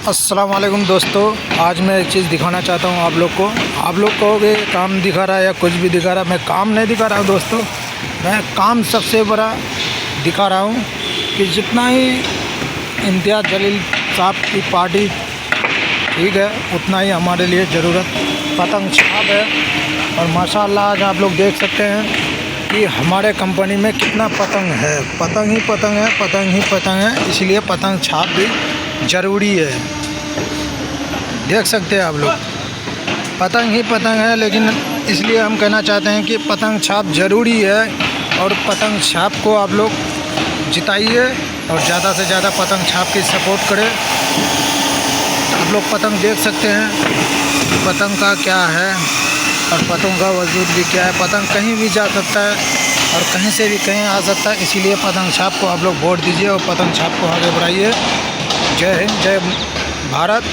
अस्सलाम वालेकुम दोस्तों, आज मैं एक चीज़ दिखाना चाहता हूँ आप लोग को। आप लोग कहोगे काम दिखा रहा है या कुछ भी दिखा रहा है। मैं काम नहीं दिखा रहा हूँ दोस्तों, मैं काम सबसे बड़ा दिखा रहा हूँ कि जितना ही इम्तियाज़ जलील साहब की पार्टी ठीक है, उतना ही हमारे लिए ज़रूरत पतंग छाप है। और माशाअल्लाह आज आप लोग देख सकते हैं कि हमारे कंपनी में कितना पतंग है। पतंग ही पतंग है, पतंग ही पतंग है, इसलिए पतंग छाप भी ज़रूरी है। देख सकते हैं आप लोग, पतंग ही पतंग है, लेकिन इसलिए हम कहना चाहते हैं कि पतंग छाप ज़रूरी है। और पतंग छाप को आप लोग जिताइए और ज़्यादा से ज़्यादा पतंग छाप की सपोर्ट करें। आप लोग पतंग देख सकते हैं कि पतंग का क्या है और पतंग का वजूद भी क्या है। पतंग कहीं भी जा सकता है और कहीं से भी कहीं आ सकता है, इसीलिए पतंग छाप को आप लोग वोट दीजिए और पतंग छाप को आगे बढ़ाइए। जय हिंद, जय भारत।